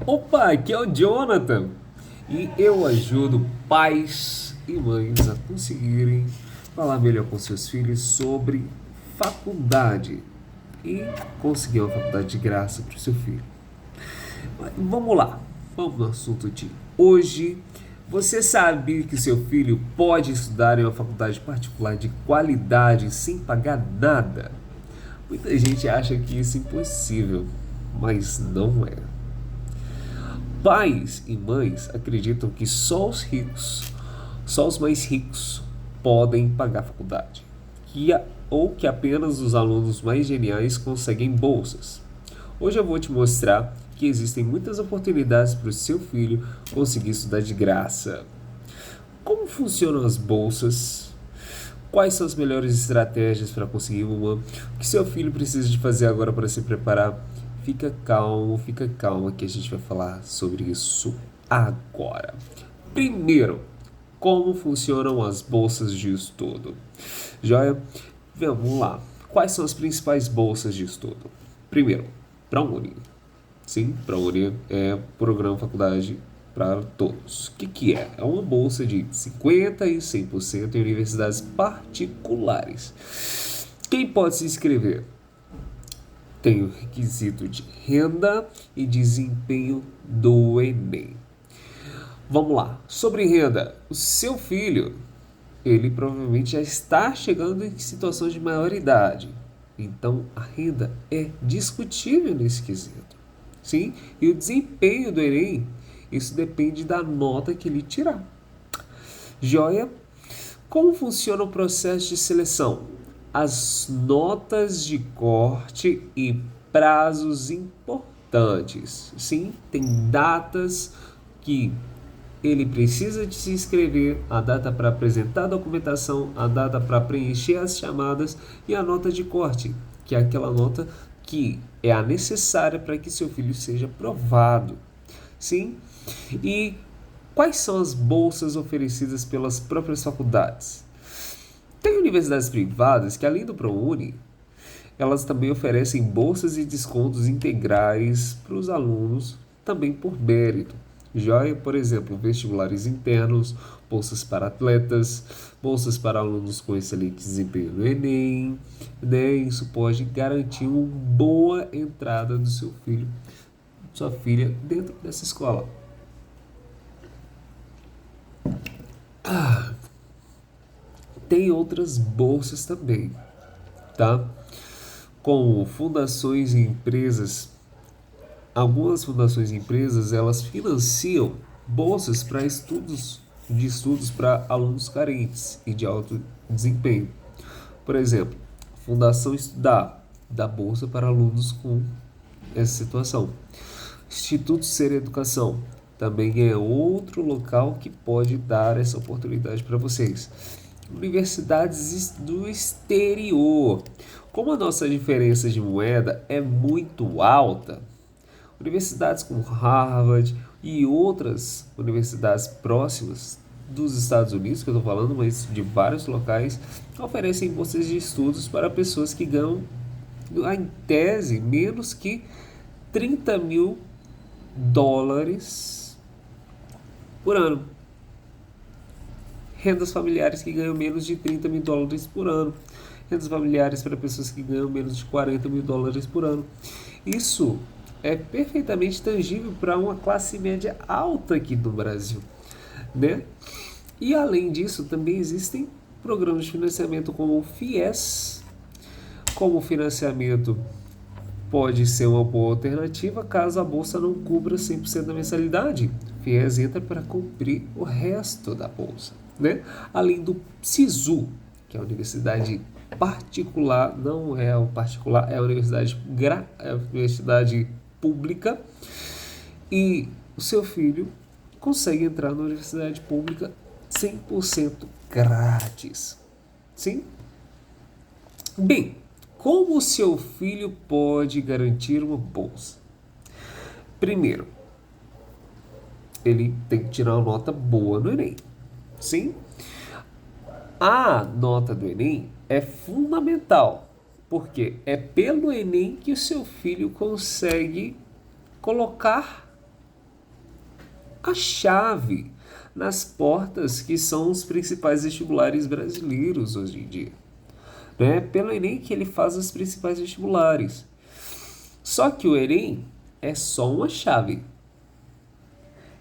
Opa, aqui é o Jonathan e eu ajudo pais e mães a conseguirem falar melhor com seus filhos sobre faculdade e conseguir uma faculdade de graça para o seu filho. Mas vamos lá, vamos no assunto de hoje. Você sabe que seu filho pode estudar em uma faculdade particular de qualidade sem pagar nada? Muita gente acha que isso é impossível, mas não é. Pais e mães acreditam que só os mais ricos podem pagar a faculdade, ou que apenas os alunos mais geniais conseguem bolsas. Hoje eu vou te mostrar que existem muitas oportunidades para o seu filho conseguir estudar de graça. Como funcionam as bolsas? Quais são as melhores estratégias para conseguir uma? O que seu filho precisa de fazer agora para se preparar? Fica calmo que a gente vai falar sobre isso agora. Primeiro, como funcionam as bolsas de estudo? Joia? Vamos lá. Quais são as principais bolsas de estudo? Primeiro, ProUni. Sim, ProUni é programa faculdade para todos. O que é? É uma bolsa de 50% e 100% em universidades particulares. Quem pode se inscrever? Tem o requisito de renda e desempenho do Enem. Vamos lá. Sobre renda, o seu filho, ele provavelmente já está chegando em situações de maioridade. Então, a renda é discutível nesse quesito. Sim? E o desempenho do Enem, isso depende da nota que ele tirar. Joia? Como funciona o processo de seleção? As notas de corte e prazos importantes. Sim, tem datas que ele precisa de se inscrever, a data para apresentar a documentação, a data para preencher as chamadas e a nota de corte, que é aquela nota que é a necessária para que seu filho seja aprovado. Sim? E quais são as bolsas oferecidas pelas próprias faculdades? Tem universidades privadas que, além do ProUni, elas também oferecem bolsas e descontos integrais para os alunos, também por mérito. Joia, por exemplo, vestibulares internos, bolsas para atletas, bolsas para alunos com excelente desempenho no Enem, né? Isso pode garantir uma boa entrada do seu filho, sua filha, dentro dessa escola. Tem outras bolsas também, tá? Como fundações e empresas. Algumas fundações e empresas, elas financiam bolsas para estudos para alunos carentes e de alto desempenho. Por exemplo, a Fundação Estudar dá bolsa para alunos com essa situação. Instituto Ser Educação também é outro local que pode dar essa oportunidade para vocês. Universidades do exterior. Como a nossa diferença de moeda é muito alta, universidades como Harvard e outras universidades próximas dos Estados Unidos, que eu estou falando, mas de vários locais, oferecem bolsas de estudos para pessoas que ganham, em tese, menos que 30 mil dólares por ano. Rendas familiares que ganham menos de 30 mil dólares por ano. Rendas familiares para pessoas que ganham menos de 40 mil dólares por ano. Isso é perfeitamente tangível para uma classe média alta aqui no Brasil, né? E além disso, também existem programas de financiamento como o FIES, como o financiamento pode ser uma boa alternativa caso a bolsa não cubra 100% da mensalidade. O FIES entra para cobrir o resto da bolsa, né? Além do SISU, que é a universidade particular, não é o particular, é a universidade pública, e o seu filho consegue entrar na universidade pública 100% grátis. Sim? Bem, como o seu filho pode garantir uma bolsa? Primeiro, ele tem que tirar uma nota boa no Enem. Sim? A nota do Enem é fundamental, porque é pelo Enem que o seu filho consegue colocar a chave nas portas que são os principais vestibulares brasileiros hoje em dia. Né? Pelo Enem que ele faz os principais vestibulares. Só que o Enem é só uma chave.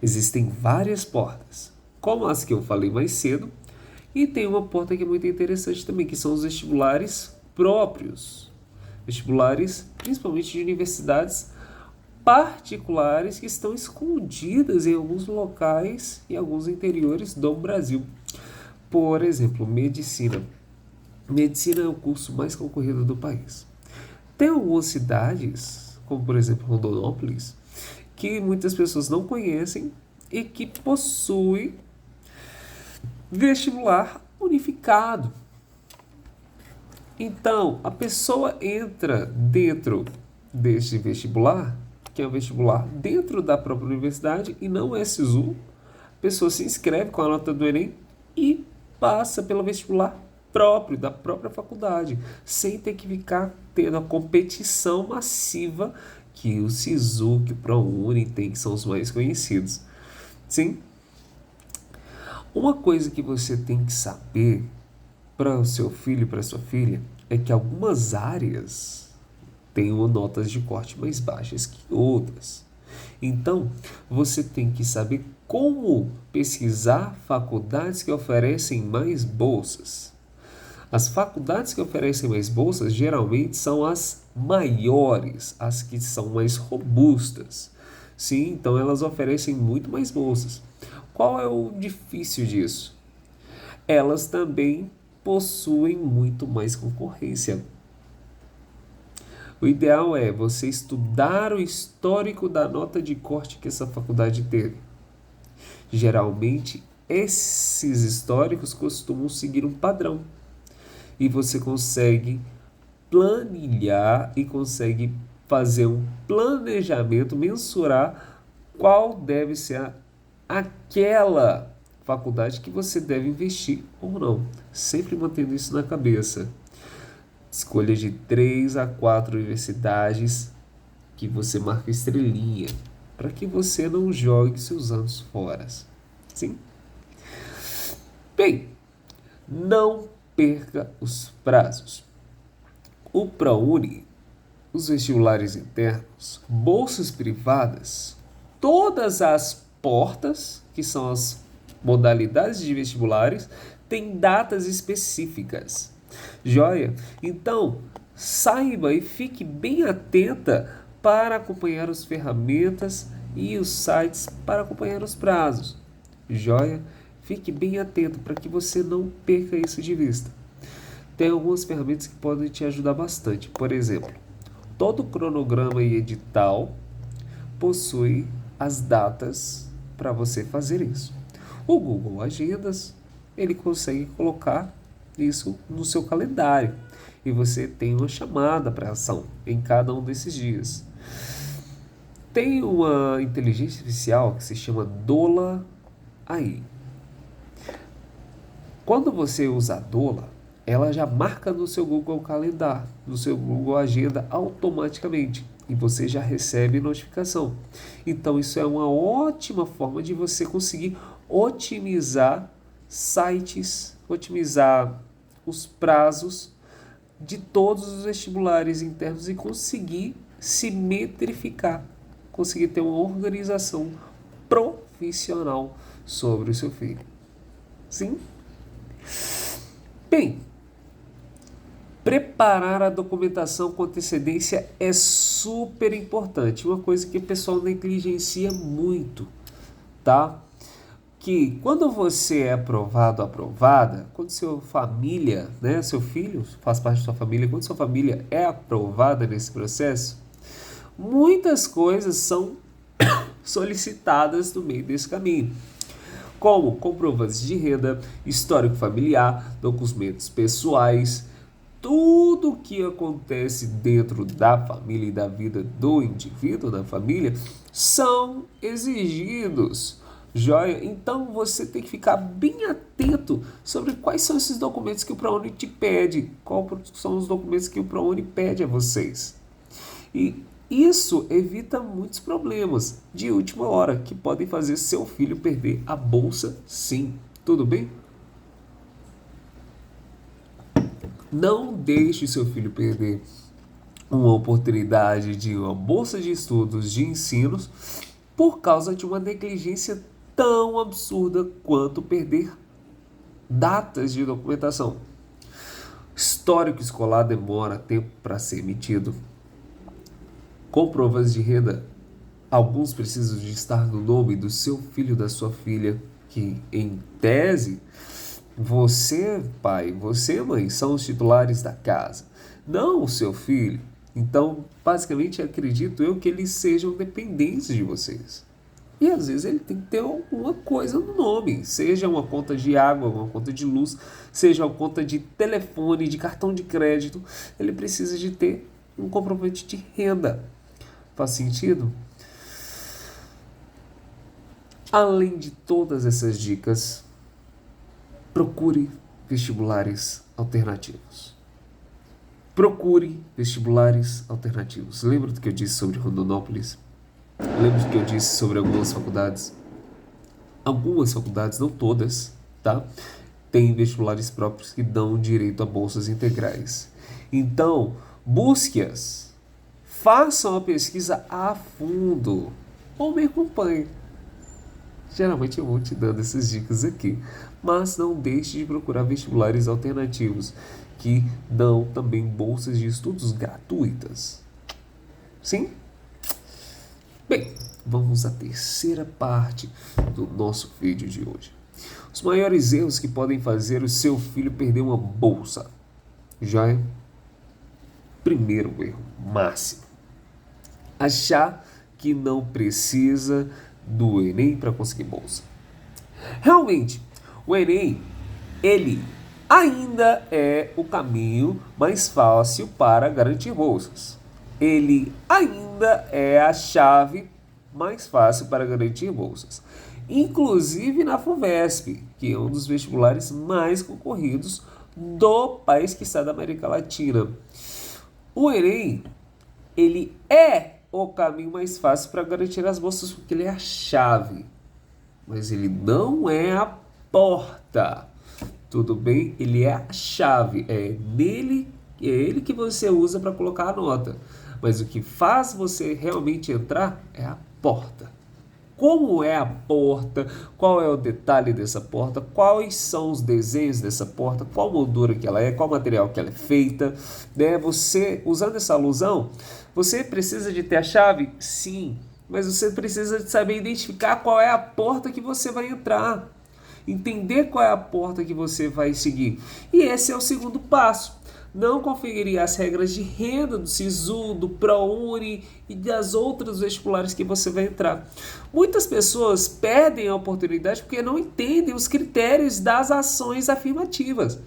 Existem várias portas, como as que eu falei mais cedo, e tem uma porta que é muito interessante também, que são os vestibulares próprios. Vestibulares, principalmente de universidades particulares que estão escondidas em alguns locais e alguns interiores do Brasil. Por exemplo, medicina. Medicina é o curso mais concorrido do país. Tem algumas cidades, como por exemplo Rondonópolis, que muitas pessoas não conhecem e que possui vestibular unificado. Então, a pessoa entra dentro deste vestibular, que é um vestibular dentro da própria universidade e não é SISU. A pessoa se inscreve com a nota do Enem e passa pelo vestibular próprio, da própria faculdade, sem ter que ficar tendo a competição massiva que o SISU, que o ProUni tem, que são os mais conhecidos. Sim? Uma coisa que você tem que saber para o seu filho e para a sua filha é que algumas áreas têm notas de corte mais baixas que outras. Então, você tem que saber como pesquisar faculdades que oferecem mais bolsas. As faculdades que oferecem mais bolsas geralmente são as maiores, as que são mais robustas. Sim, então elas oferecem muito mais bolsas. Qual é o difícil disso? Elas também possuem muito mais concorrência. O ideal é você estudar o histórico da nota de corte que essa faculdade teve. Geralmente, esses históricos costumam seguir um padrão. E você consegue planilhar e consegue fazer um planejamento, mensurar qual deve ser aquela faculdade que você deve investir ou não. Sempre mantendo isso na cabeça. Escolha de 3 a 4 universidades que você marca estrelinha, para que você não jogue seus anos fora. Sim? Bem, não perca os prazos. O ProUni, os vestibulares internos, bolsas privadas, todas as portas, que são as modalidades de vestibulares, têm datas específicas. Joia? Então, saiba e fique bem atenta para acompanhar as ferramentas e os sites para acompanhar os prazos. Joia? Fique bem atento para que você não perca isso de vista. Tem algumas ferramentas que podem te ajudar bastante. Por exemplo, todo cronograma e edital possui as datas para você fazer isso. O Google Agendas, ele consegue colocar isso no seu calendário e você tem uma chamada para ação em cada um desses dias. Tem uma inteligência artificial que se chama Dola AI. Quando você usa a Dola, ela já marca no seu Google Calendar, no seu Google Agenda automaticamente e você já recebe notificação. Então isso é uma ótima forma de você conseguir otimizar sites, otimizar os prazos de todos os vestibulares internos e conseguir se metrificar, conseguir ter uma organização profissional sobre o seu filho. Sim? Bem, preparar a documentação com antecedência é super importante, uma coisa que o pessoal negligencia muito, tá? Que quando você é aprovado, aprovada, quando sua família, né, seu filho faz parte da sua família, quando sua família é aprovada nesse processo, muitas coisas são solicitadas no meio desse caminho, como comprovantes de renda, histórico familiar, documentos pessoais, tudo o que acontece dentro da família e da vida do indivíduo na família são exigidos. Joia? Então você tem que ficar bem atento sobre quais são esses documentos que o ProUni te pede, quais são os documentos que o ProUni pede a vocês. E Isso evita muitos problemas de última hora que podem fazer seu filho perder a bolsa, sim. Tudo bem? Não deixe seu filho perder uma oportunidade de uma bolsa de estudos de ensinos por causa de uma negligência tão absurda quanto perder datas de documentação. Histórico escolar demora tempo para ser emitido. Comprovas de renda, alguns precisam de estar no nome do seu filho, da sua filha, que em tese, você, pai, você, mãe, são os titulares da casa, não o seu filho. Então, basicamente, acredito eu que eles sejam dependentes de vocês. E às vezes ele tem que ter alguma coisa no nome, seja uma conta de água, uma conta de luz, seja uma conta de telefone, de cartão de crédito. Ele precisa de ter um comprovante de renda. Faz sentido? Além de todas essas dicas, procure vestibulares alternativos. Procure vestibulares alternativos. Lembra do que eu disse sobre Rondonópolis? Lembra do que eu disse sobre algumas faculdades? Algumas faculdades, não todas, tá? Tem vestibulares próprios que dão direito a bolsas integrais. Então, busque-as. Façam a pesquisa a fundo. Ou me acompanhe. Geralmente eu vou te dando essas dicas aqui. Mas não deixe de procurar vestibulares alternativos que dão também bolsas de estudos gratuitas. Sim? Bem, vamos à terceira parte do nosso vídeo de hoje. Os maiores erros que podem fazer o seu filho perder uma bolsa. Já é primeiro erro máximo. Achar que não precisa do Enem para conseguir bolsa. Realmente, o Enem, ele ainda é o caminho mais fácil para garantir bolsas. Ele ainda é a chave mais fácil para garantir bolsas. Inclusive na FUVESP, que é um dos vestibulares mais concorridos do país que está da América Latina. O Enem, ele é o caminho mais fácil para garantir as bolsas, porque ele é a chave. Mas ele não é a porta. Tudo bem? Ele é a chave. É ele que você usa para colocar a nota. Mas o que faz você realmente entrar é a porta. Como é a porta? Qual é o detalhe dessa porta? Quais são os desenhos dessa porta? Qual moldura que ela é? Qual material que ela é feita? Né? Você, usando essa alusão, você precisa de ter a chave? Sim. Mas você precisa de saber identificar qual é a porta que você vai entrar. Entender qual é a porta que você vai seguir. E esse é o segundo passo. Não conferir as regras de renda do SISU, do ProUni e das outras vestibulares que você vai entrar. Muitas pessoas perdem a oportunidade porque não entendem os critérios das ações afirmativas.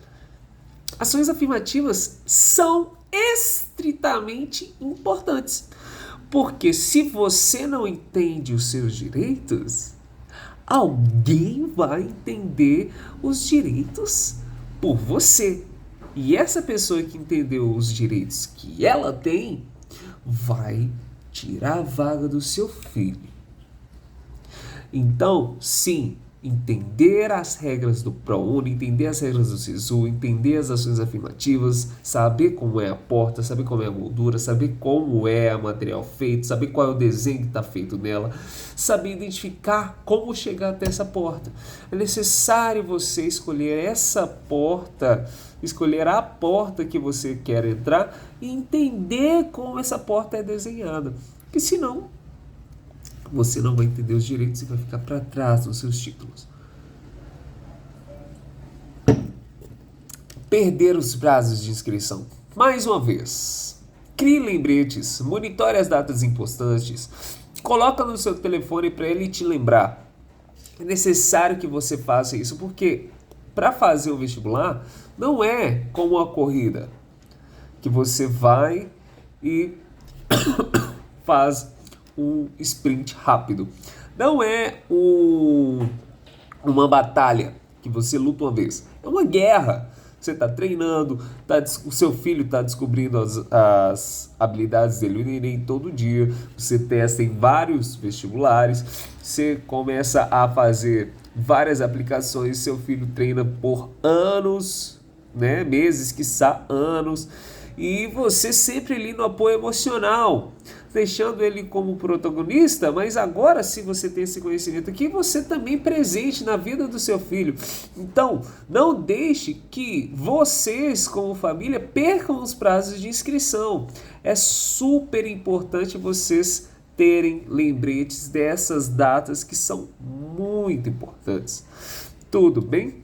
Ações afirmativas são estritamente importantes, porque se você não entende os seus direitos, alguém vai entender os direitos por você. E essa pessoa que entendeu os direitos que ela tem, vai tirar a vaga do seu filho. Então, sim, entender as regras do ProUni, entender as regras do SISU, entender as ações afirmativas, saber como é a porta, saber como é a moldura, saber como é o material feito, saber qual é o desenho que está feito nela, saber identificar como chegar até essa porta. É necessário você escolher essa porta, escolher a porta que você quer entrar e entender como essa porta é desenhada. Porque senão, você não vai entender os direitos e vai ficar para trás nos seus títulos. Perder os prazos de inscrição. Mais uma vez, crie lembretes, monitore as datas importantes, coloca no seu telefone para ele te lembrar. É necessário que você faça isso, porque para fazer o vestibular não é como uma corrida, que você vai e faz um sprint rápido. Não é uma batalha que você luta uma vez. É uma guerra. Você está treinando, o seu filho está descobrindo as habilidades dele no Enem todo dia, você testa em vários vestibulares, você começa a fazer várias aplicações, seu filho treina por anos, né, meses, quiçá anos, e você sempre ali no apoio emocional, deixando ele como protagonista, mas agora, se você tem esse conhecimento aqui, você também presente na vida do seu filho. Então, não deixe que vocês, como família, percam os prazos de inscrição. É super importante vocês terem lembretes dessas datas que são muito importantes. Tudo bem?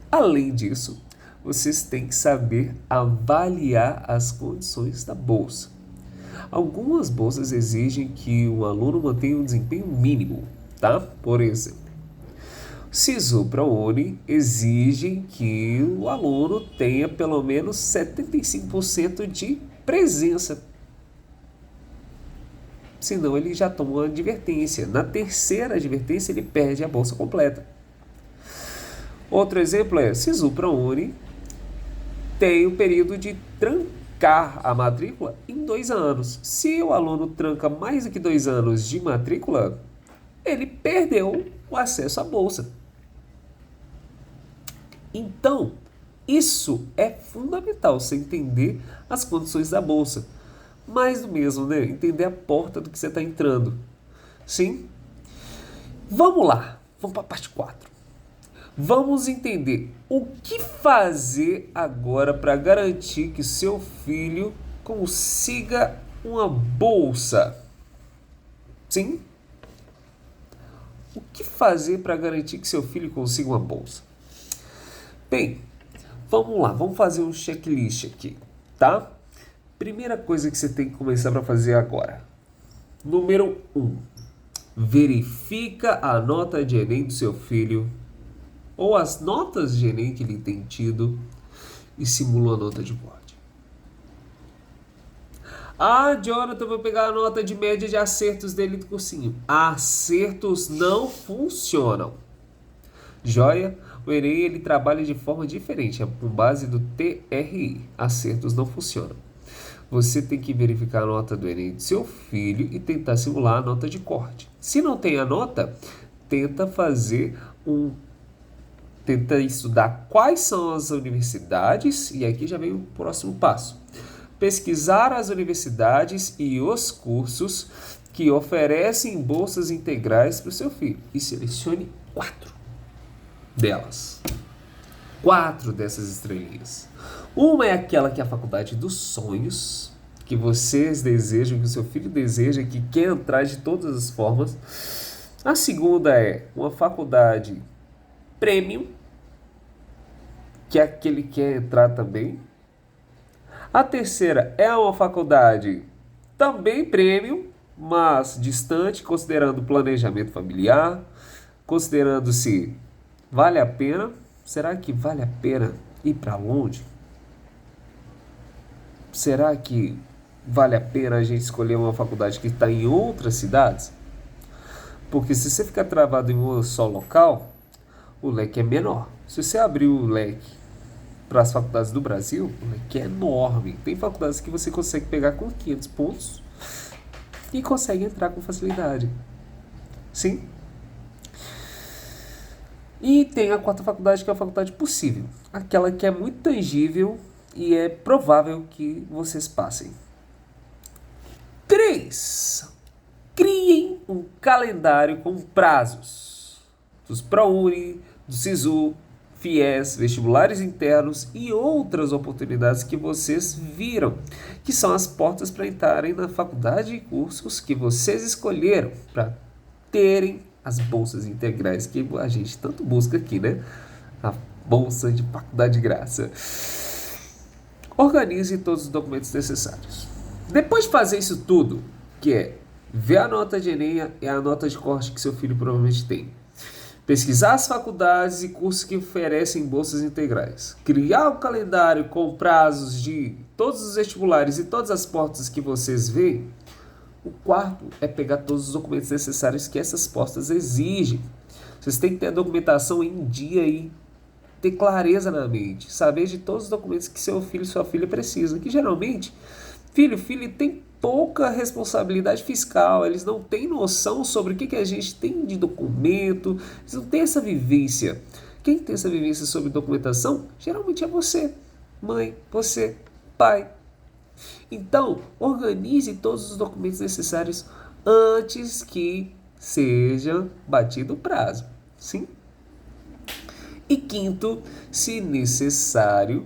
Além disso, vocês têm que saber avaliar as condições da bolsa. Algumas bolsas exigem que o aluno mantenha um desempenho mínimo, tá? Por exemplo, SISU ProUni exige que o aluno tenha pelo menos 75% de presença. Senão ele já toma uma advertência. Na terceira advertência ele perde a bolsa completa. Outro exemplo é SISU ProUni tem o período de trancar a matrícula em 2 anos. Se o aluno tranca mais do que 2 anos de matrícula, ele perdeu o acesso à bolsa. Então, isso é fundamental, você entender as condições da bolsa. Mais do mesmo, né? Entender a porta do que você está entrando. Sim? Vamos lá, vamos para a parte 4. Vamos entender o que fazer agora para garantir que seu filho consiga uma bolsa. Sim? O que fazer para garantir que seu filho consiga uma bolsa? Bem, vamos lá, vamos fazer um checklist aqui, tá? Primeira coisa que você tem que começar para fazer agora. Número 1. Verifica a nota de Enem do seu filho ou as notas de Enem que ele tem tido e simula a nota de corte. Jonathan, eu vou pegar a nota de média de acertos dele do cursinho. Acertos não funcionam. Joia? O Enem ele trabalha de forma diferente, é com base do TRI. Acertos não funcionam. Você tem que verificar a nota do Enem do seu filho e tentar simular a nota de corte. Se não tem a nota, tenta estudar quais são as universidades, e aqui já vem o próximo passo. Pesquisar as universidades e os cursos que oferecem bolsas integrais para o seu filho e selecione 4 delas. 4 dessas estrelinhas. Uma é aquela que é a faculdade dos sonhos, que vocês desejam, que o seu filho deseja, que quer entrar de todas as formas. A segunda é uma faculdade premium, que é aquele que quer entrar também. A terceira é uma faculdade também premium, mas distante, considerando o planejamento familiar, considerando se vale a pena. Será que vale a pena ir para longe? Será que vale a pena a gente escolher uma faculdade que está em outras cidades? Porque se você ficar travado em um só local, o leque é menor. Se você abrir o leque para as faculdades do Brasil, o leque é enorme. Tem faculdades que você consegue pegar com 500 pontos e consegue entrar com facilidade. Sim? E tem a quarta faculdade, que é a faculdade possível. Aquela que é muito tangível e é provável que vocês passem. 3. Criem um calendário com prazos dos ProUni, do SISU, FIES, vestibulares internos e outras oportunidades que vocês viram, que são as portas para entrarem na faculdade e cursos que vocês escolheram para terem as bolsas integrais que a gente tanto busca aqui, né? A bolsa de faculdade de graça. Organize todos os documentos necessários. Depois de fazer isso tudo, que é ver a nota de Enem e a nota de corte que seu filho provavelmente tem, pesquisar as faculdades e cursos que oferecem bolsas integrais, criar um calendário com prazos de todos os vestibulares e todas as portas que vocês veem, o quarto é pegar todos os documentos necessários que essas portas exigem. Vocês têm que ter a documentação em dia aí. ter clareza na mente, saber de todos os documentos que seu filho e sua filha precisam, que geralmente filho tem pouca responsabilidade fiscal, eles não têm noção sobre o que a gente tem de documento, eles não têm essa vivência. Quem tem essa vivência sobre documentação, geralmente é você, mãe, você, pai. Então, organize todos os documentos necessários antes que seja batido o prazo, sim? E quinto, se necessário,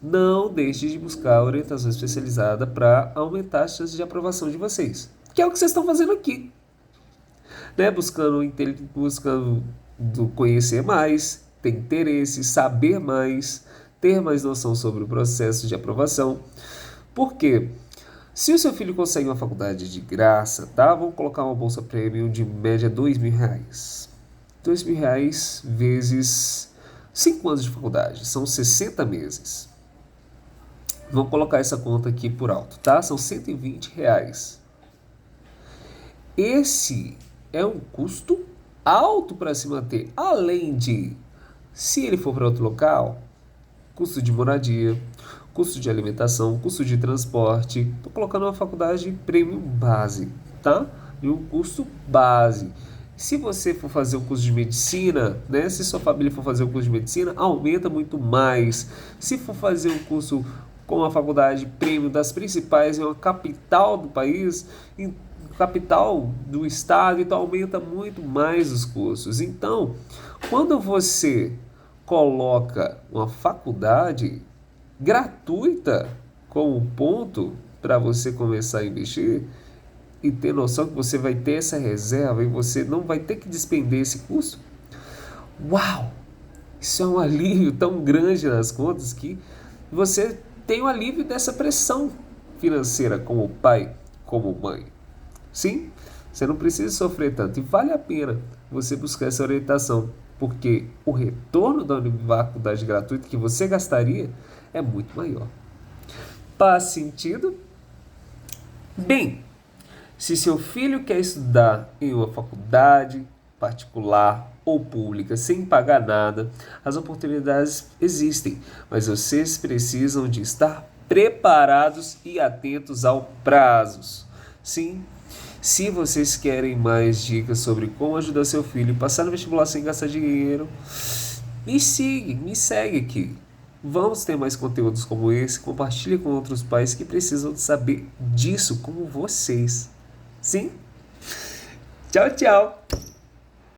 não deixe de buscar orientação especializada para aumentar as chances de aprovação de vocês. Que é o que vocês estão fazendo aqui. Né? Buscando conhecer mais, ter interesse, saber mais, ter mais noção sobre o processo de aprovação. Por quê? Se o seu filho consegue uma faculdade de graça, tá? Vamos colocar uma bolsa premium de média R$2.000. R$2.000 vezes 5 anos de faculdade, são 60 meses. Vamos colocar essa conta aqui por alto, tá? São R$120. Esse é um custo alto para se manter. Além de, se ele for para outro local, custo de moradia, custo de alimentação, custo de transporte. Estou colocando uma faculdade premium base, tá? E um custo base. Se você for fazer um curso de medicina, né? Se sua família for fazer um curso de medicina, aumenta muito mais. Se for fazer um curso com uma faculdade premium das principais em uma capital do país, em capital do estado, então aumenta muito mais os custos. Então, quando você coloca uma faculdade gratuita como ponto para você começar a investir e ter noção que você vai ter essa reserva e você não vai ter que despender esse custo, uau! Isso é um alívio tão grande nas contas que você tem o alívio dessa pressão financeira como pai, como mãe. Sim, você não precisa sofrer tanto e vale a pena você buscar essa orientação, porque o retorno da faculdade gratuita que você gastaria é muito maior. Faz sentido? Bem, se seu filho quer estudar em uma faculdade particular ou pública sem pagar nada, as oportunidades existem, mas vocês precisam de estar preparados e atentos aos prazos. Sim, se vocês querem mais dicas sobre como ajudar seu filho a passar no vestibular sem gastar dinheiro, me segue aqui. Vamos ter mais conteúdos como esse. Compartilhe com outros pais que precisam de saber disso como vocês. Sim? Tchau, tchau!